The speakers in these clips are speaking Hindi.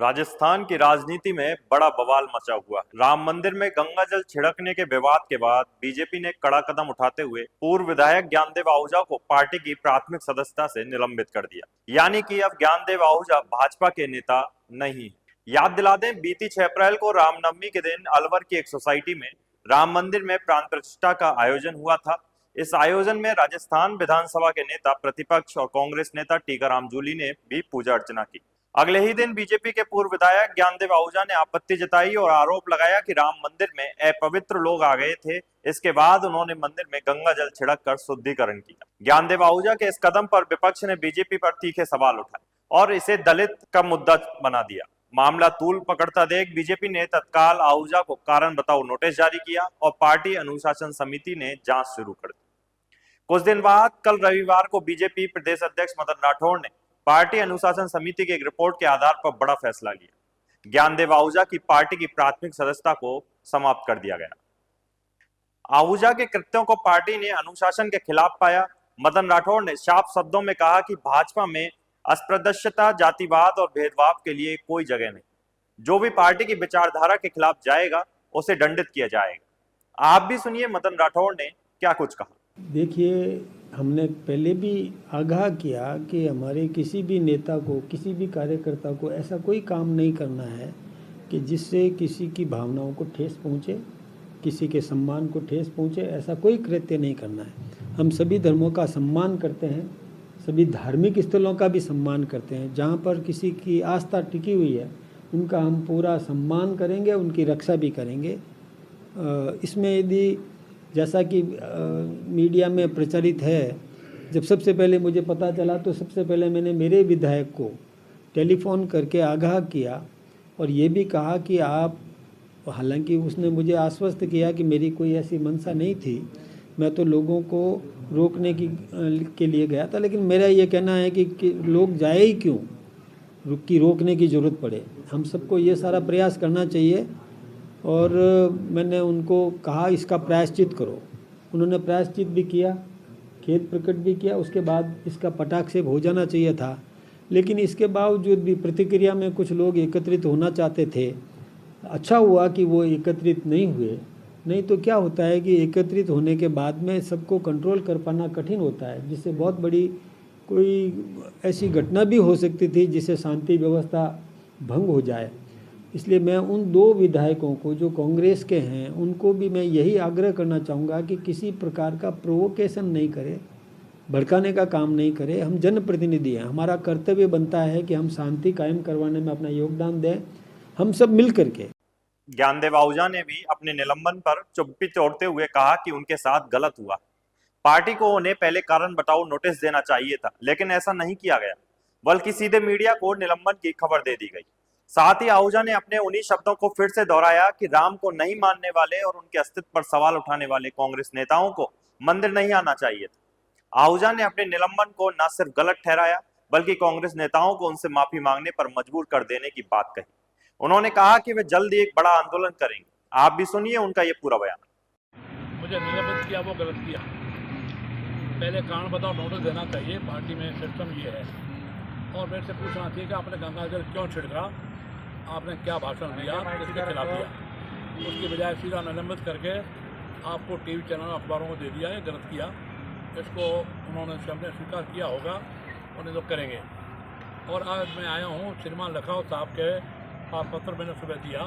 राजस्थान की राजनीति में बड़ा बवाल मचा हुआ है। राम मंदिर में गंगा जल छिड़कने के विवाद के बाद बीजेपी ने कड़ा कदम उठाते हुए पूर्व विधायक ज्ञानदेव आहूजा को पार्टी की प्राथमिक सदस्यता से निलंबित कर दिया। यानी कि अब ज्ञानदेव आहूजा भाजपा के नेता नहीं। याद दिला दें, बीती 6 अप्रैल को रामनवमी के दिन अलवर की एक सोसाइटी में राम मंदिर में प्राण प्रतिष्ठा का आयोजन हुआ था। इस आयोजन में राजस्थान विधानसभा के नेता प्रतिपक्ष और कांग्रेस नेता टीकाराम जूली ने भी पूजा अर्चना की। अगले ही दिन बीजेपी के पूर्व विधायक ज्ञानदेव आहूजा ने आपत्ति जताई और आरोप लगाया कि राम मंदिर में अपवित्र लोग आ गए थे। इसके बाद उन्होंने मंदिर में गंगा जल छिड़क कर शुद्धिकरण किया। ज्ञानदेव आहूजा के इस कदम पर विपक्ष ने बीजेपी पर तीखे सवाल उठाए और इसे दलित का मुद्दा बना दिया। मामला तूल पकड़ता देख बीजेपी ने तत्काल आहूजा को कारण बताओ नोटिस जारी किया और पार्टी अनुशासन समिति ने जांच शुरू कर दी। कुछ दिन बाद कल रविवार को बीजेपी प्रदेश अध्यक्ष मदन राठौड़ ने पार्टी अनुशासन समिति की एक रिपोर्ट के आधार पर बड़ा फैसला लिया। ज्ञानदेव आहूजा की पार्टी की प्राथमिक सदस्यता को समाप्त कर दिया गया। आहूजा के कृत्यों को पार्टी ने अनुशासन के खिलाफ पाया। मदन राठौड़ ने साफ शब्दों में कहा कि भाजपा में अस्पृश्यता, जातिवाद और भेदभाव के लिए कोई जगह नहीं। जो भी पार्टी की विचारधारा के खिलाफ जाएगा उसे दंडित किया जाएगा। आप भी सुनिए मदन राठौड़ ने क्या कुछ कहा। देखिए, हमने पहले भी आगाह किया कि हमारे किसी भी नेता को, किसी भी कार्यकर्ता को ऐसा कोई काम नहीं करना है कि जिससे किसी की भावनाओं को ठेस पहुँचे, किसी के सम्मान को ठेस पहुँचे। ऐसा कोई कृत्य नहीं करना है। हम सभी धर्मों का सम्मान करते हैं, सभी धार्मिक स्थलों का भी सम्मान करते हैं। जहाँ पर किसी की आस्था टिकी हुई है उनका हम पूरा सम्मान करेंगे, उनकी रक्षा भी करेंगे। इसमें यदि जैसा कि मीडिया में प्रचारित है, जब सबसे पहले मुझे पता चला तो सबसे पहले मैंने मेरे विधायक को टेलीफोन करके आगाह किया और ये भी कहा कि आप, हालांकि उसने मुझे आश्वस्त किया कि मेरी कोई ऐसी मंशा नहीं थी, मैं तो लोगों को रोकने के लिए गया था, लेकिन मेरा ये कहना है कि लोग जाए ही क्यों, रोकने की ज़रूरत पड़े। हम सबको ये सारा प्रयास करना चाहिए और मैंने उनको कहा इसका प्रायश्चित करो। उन्होंने प्रायश्चित भी किया, खेद प्रकट भी किया। उसके बाद इसका पटाक्षेप हो जाना चाहिए था, लेकिन इसके बावजूद भी प्रतिक्रिया में कुछ लोग एकत्रित होना चाहते थे। अच्छा हुआ कि वो एकत्रित नहीं हुए, नहीं तो क्या होता है कि एकत्रित होने के बाद में सबको कंट्रोल कर पाना कठिन होता है, जिससे बहुत बड़ी कोई ऐसी घटना भी हो सकती थी जिससे शांति व्यवस्था भंग हो जाए। इसलिए मैं उन दो विधायकों को जो कांग्रेस के हैं उनको भी मैं यही आग्रह करना चाहूँगा कि किसी प्रकार का प्रोवोकेशन नहीं करे, भड़काने का काम नहीं करे। हम जनप्रतिनिधि हैं, हमारा कर्तव्य बनता है कि हम शांति कायम करवाने में अपना योगदान दें, हम सब मिल करके। ज्ञानदेव आहूजा ने भी अपने निलंबन पर चुप्पी तोड़ते हुए कहा कि उनके साथ गलत हुआ। पार्टी को उन्हें पहले कारण बताओ नोटिस देना चाहिए था, लेकिन ऐसा नहीं किया गया, बल्कि सीधे मीडिया को निलंबन की खबर दे दी गई। साथ ही आहूजा ने अपने उन्हीं शब्दों को फिर से दोहराया कि राम को नहीं मानने वाले और उनके अस्तित्व पर सवाल उठाने वाले कांग्रेस नेताओं को मंदिर नहीं आना चाहिए था। आहूजा ने अपने निलंबन को न सिर्फ गलत ठहराया, बल्कि कांग्रेस नेताओं को उनसे माफी मांगने पर मजबूर कर देने की बात कही। उन्होंने कहा कि वे जल्द ही एक बड़ा आंदोलन करेंगे। आप भी सुनिए उनका ये पूरा बयान। मुझे निलंबित किया वो गलत किया। पहले कारण बताओ नोटिस देना चाहिए, पार्टी में सिस्टम ये है। और मेरे से पूछना चाहिए कि आपने गंगा जल क्यों छिड़का, आपने क्या भाषण दिया, किसके खिलाफ दिया। उसकी बजाय सीधा निलंबित करके आपको टीवी चैनल अखबारों को दे दिया, ये गलत किया। इसको उन्होंने सामने स्वीकार किया होगा, उन्हें तो करेंगे। और आज मैं आया हूँ श्रीमान लखराव साहब के पास, पत्र मैंने सुबह दिया।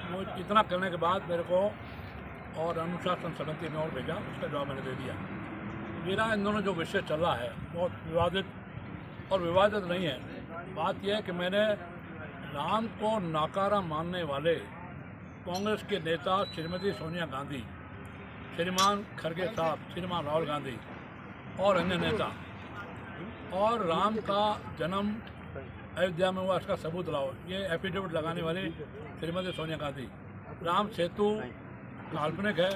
वो इतना करने के बाद मेरे को और अनुशासन समिति में और भेजा, उसका जवाब मैंने दे दिया। मेरा इन दोनों जो विषय चल रहा है बहुत विवादित और विवादित नहीं है। बात यह है कि मैंने राम को नाकारा मानने वाले कांग्रेस के नेता श्रीमती सोनिया गांधी, श्रीमान खड़गे साहब, श्रीमान राहुल गांधी और अन्य नेता, और राम का जन्म अयोध्या में हुआ इसका सबूत लाओ, ये एफिडेविट लगाने वाली श्रीमती सोनिया गांधी। राम सेतु काल्पनिक है,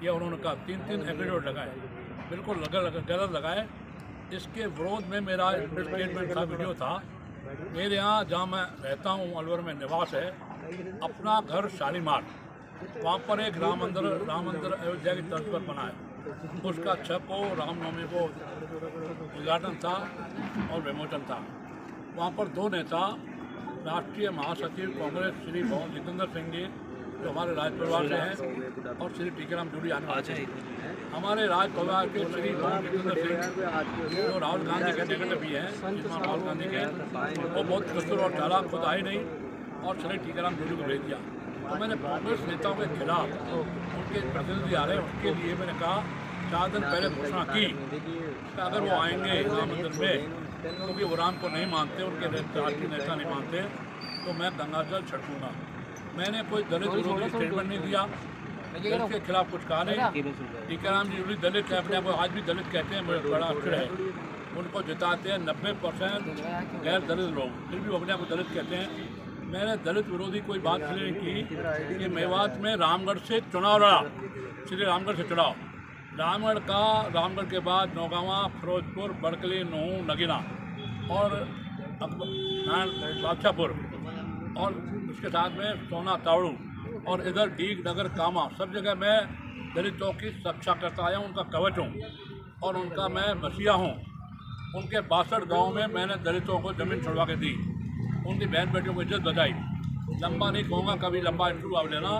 ये उन्होंने कहा। 3 एफिडेविट लगाए, बिल्कुल गलत लगाए। इसके विरोध में मेरा स्टेटमेंट था, वीडियो था। मेरे यहाँ जहाँ मैं रहता हूँ, अलवर में निवास है, अपना घर शालीमार, वहाँ पर एक राम मंदिर अयोध्या की तर्ज पर बना है। उसका 6 को रामनवमी को उद्घाटन था और विमोचन था। वहाँ पर 2 नेता राष्ट्रीय महासचिव कांग्रेस श्री भवन जितेंद्र सिंह जी जो हमारे राज परिवार से हैं और श्री टीकाराम जूली आने वाले हैं। हमारे राज परिवार के श्री भवन जितेंद्र सिंह जो राहुल गांधी के टिकट भी हैं, जिसमें राहुल गांधी के वो बहुत कसूर और चालाक खुद आए नहीं और श्री टीकाराम जूली को भेज दिया। तो मैंने कांग्रेस नेताओं के खिलाफ उनके प्रतिनिधि आ रहे हैं उसके लिए मैंने कहा 4 दिन पहले घोषणा की कि अगर वो आएंगे राम मंदिर में क्योंकि वो राम को नहीं मानते, उनके राष्ट्रीय नेता नहीं मानते, तो मैं गंगाजल छिड़कूंगा। मैंने कोई दलित विरोधी स्टेटमेंट नहीं दिया, दलित के खिलाफ कुछ कहा नहीं। टीकाराम जी दलित है, अपने आप को आज भी दलित कहते हैं, बड़ा अक्षर है। उनको जिताते हैं 90% गैर दलित लोग, फिर भी वो अपने आप को दलित कहते हैं। मैंने दलित विरोधी कोई बात नहीं की कि मेवात में रामगढ़ से चुनाव लड़ा, श्री रामगढ़ से चुनाव, रामगढ़ के बाद नौगावा, फिरोजपुर, बड़कली, नूह, नगीना और बादशाहपुर और उसके साथ में सोना तावड़ू और इधर डीग नगर कामा, सब जगह मैं दलितों की रक्षा करता आया हूँ, उनका कवच हूँ और उनका मैं मसीहा हूँ। उनके 62 गाँव में मैंने दलितों को ज़मीन छुड़वा के दी, उनकी बहन बेटियों को इज्जत बचाई। लंबा नहीं कहूँगा, कभी लंबा इंटरव्यू आप लेना।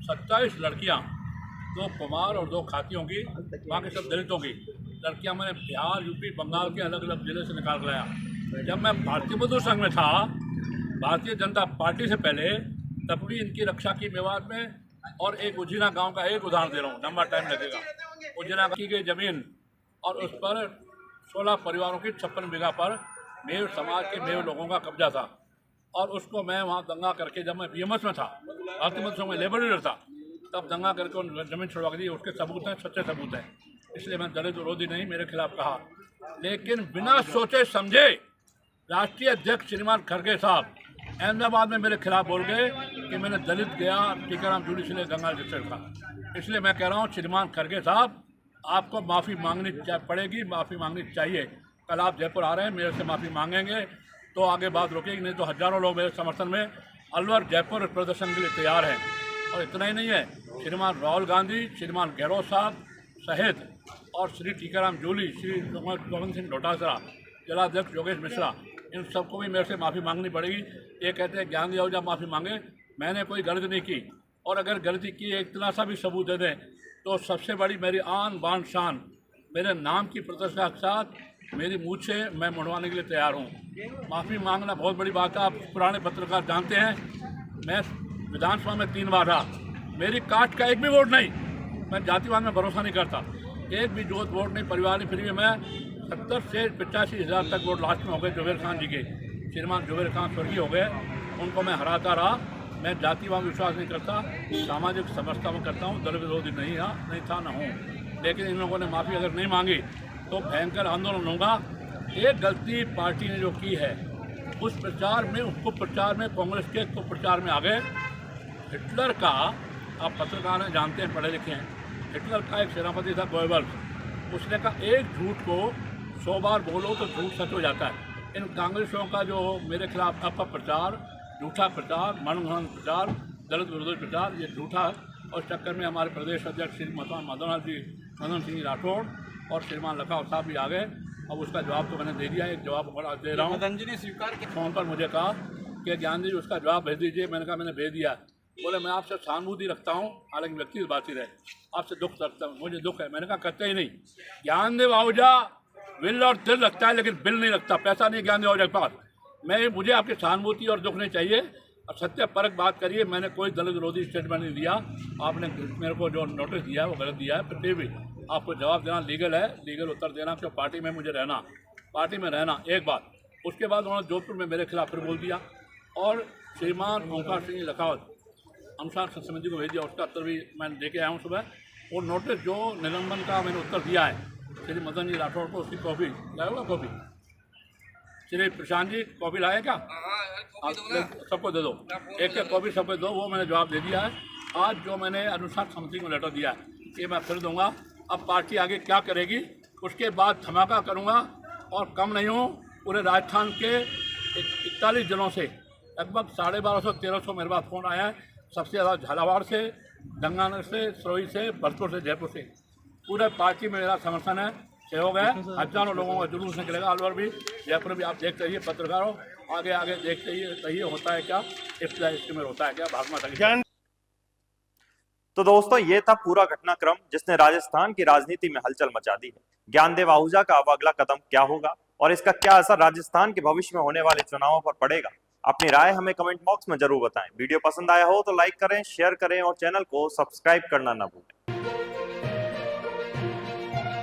27 लड़कियाँ, 2 कुमार और 2 खातियों की, बाकी सब दलितों की लड़कियाँ मैंने बिहार, यूपी, बंगाल के अलग अलग जिले से निकाल लाया। जब मैं भारतीय मजदूर संघ में था, भारतीय जनता पार्टी से पहले, तब भी इनकी रक्षा की मेवात में। और एक उजीना गांव का एक उदाहरण दे रहा हूँ, लंबा टाइम लगेगा। उजीना की गई जमीन और उस पर 16 परिवारों की 56 बीघा पर मेव समाज के मेव लोगों का कब्जा था और उसको मैं वहाँ दंगा करके, जब मैं बीएमएस में था, भारतीय मजदूर संघ में लेबर लीडर था, तब दंगा करके उन जमीन छुड़वा दी। उसके सबूत हैं, सच्चे सबूत हैं। इसलिए मैं दलित विरोधी नहीं, मेरे खिलाफ कहा। लेकिन बिना सोचे समझे राष्ट्रीय अध्यक्ष श्रीमान खड़गे साहब अहमदाबाद में मेरे खिलाफ बोल गए कि मैंने दलित गया टीकाराम जूली से गंगा जल का। इसलिए मैं कह रहा हूँ श्रीमान खड़गे साहब, आपको माफ़ी मांगनी पड़ेगी, माफ़ी मांगनी चाहिए। कल आप जयपुर आ रहे हैं, मेरे से माफ़ी मांगेंगे तो आगे बात रोकेगी, नहीं तो हज़ारों लोग मेरे समर्थन में अलवर जयपुर प्रदर्शन के लिए तैयार हैं। और इतना ही नहीं है, श्रीमान राहुल गांधी, श्रीमान गहलोत साहब सहित और श्री टीकाराम जूली, श्री गोविंद सिंह डोटासरा, जिलाध्यक्ष योगेश मिश्रा, इन सबको भी मेरे से माफ़ी मांगनी पड़ेगी। ये कहते हैं ज्ञान आहूजा माफ़ी मांगे, मैंने कोई गलती नहीं की। और अगर गलती की है, इतना सा भी सबूत दे दें तो सबसे बड़ी मेरी आन बान शान, मेरे नाम की प्रतिष्ठा के साथ मेरी मूछ से मैं मुड़वाने के लिए तैयार हूँ। माफ़ी मांगना बहुत बड़ी बात है। आप पुराने पत्रकार जानते हैं, मैं विधानसभा में 3 बार रहा, मेरी कास्ट का एक भी वोट नहीं। मैं जातिवाद में भरोसा नहीं करता, एक भी जोत वोट नहीं, परिवार नहीं। फिर भी मैं 70 से 85 हज़ार तक वोट लास्ट में हो गए जुबेर खान जी के। श्रीमान जुबेर खान स्वर्गीय हो गए, उनको मैं हराता रहा। मैं जातिवाद विश्वास नहीं करता, सामाजिक समझता में करता हूँ, दल विरोधी नहीं था न हूँ। लेकिन इन लोगों ने माफ़ी अगर नहीं मांगी तो भयंकर आंदोलन होगा। एक गलती पार्टी ने जो की है, उस प्रचार में, उसको प्रचार में, कांग्रेस के को प्रचार में आ गए। हिटलर का, आप पत्रकार हैं, जानते हैं, पढ़े लिखे हैं, हिटलर का एक सेनापति था गोएबल्स, उसने कहा एक झूठ को 100 बार बोलो तो झूठ सच हो जाता है। इन कांग्रेसियों का जो मेरे खिलाफ अपप्रचार, झूठा प्रचार, मनगढ़ंत प्रचार, दलित विरोधी प्रचार, ये झूठा है। और इस चक्कर में हमारे प्रदेश अध्यक्ष श्री मदन सिंह राठौड़ और श्रीमान लखावत साहब भी आ गए। अब उसका जवाब तो मैंने दे दिया, एक जवाब बड़ा दे रहा हूँ। मदन जी ने स्वीकार किया, फोन पर मुझे कहा कि ज्ञान जी उसका जवाब भेज दीजिए। मैंने कहा मैंने भेज दिया। बोले मैं आपसे सहानुभूति रखता हूँ, हालांकि व्यक्तिगत बात ही रहे, आपसे दुख रखता हूँ, मुझे दुख है। मैंने कहा करते ही नहीं। ज्ञानदेव आहूजा विल और दिल रखता है, लेकिन बिल नहीं रखता, पैसा नहीं ज्ञानदेव आहूजा के पास। मुझे आपकी सहानुभूति और दुख नहीं चाहिए, और सत्य परक बात करिए। मैंने कोई दलित विरोधी स्टेटमेंट नहीं दिया। आपने मेरे को जो नोटिस दिया है वो गलत दिया है, फिर भी आपको जवाब देना लीगल है, लीगल उत्तर देना, क्यों पार्टी में मुझे रहना, पार्टी में रहना, एक बात। उसके बाद उन्होंने जोधपुर में मेरे खिलाफ फिर बोल दिया। और श्रीमान ओंकार सिंह लखावत अनुशासन समिति को भेज दिया, उसका उत्तर भी मैं दे के आया हूँ सुबह। वो नोटिस जो निलंबन का मैंने उत्तर दिया है श्री मदन जी राठौड़ को, उसकी कॉपी लाए होगा, कॉपी श्री प्रशांत जी कॉपी लाए क्या? सबको दे दो, एक कॉपी सबको दो। वो मैंने जवाब दे दिया है। आज जो मैंने अनुशासन समिति को लेटर दिया है ये मैं फिर दूंगा। अब पार्टी आगे क्या करेगी उसके बाद धमाका करूंगा। और कम नहीं हूँ, पूरे राजस्थान के 41 जिलों से लगभग 1250-1300 मेरे पास फ़ोन आया है। सबसे ज़्यादा झालावाड़ से, गंगानगर से, सरोही से, भरतपुर से, जयपुर से। पूरे पार्टी में मेरा समर्थन है, सहयोग है। हजारों लोगों का जुलूस निकलेगा, अलवर भी, जयपुर भी। आप देखते रहिए पत्रकारों, आगे आगे देखते ही रहिए होता है क्या, इसमें होता है क्या, भागमा संघ। तो दोस्तों ये था पूरा घटनाक्रम जिसने राजस्थान की राजनीति में हलचल मचा दी है। ज्ञानदेव आहूजा का अब अगला कदम क्या होगा और इसका क्या असर राजस्थान के भविष्य में होने वाले चुनावों पर पड़ेगा, अपनी राय हमें कमेंट बॉक्स में जरूर बताएं। वीडियो पसंद आया हो तो लाइक करें, शेयर करें और चैनल को सब्सक्राइब करना ना भूलें।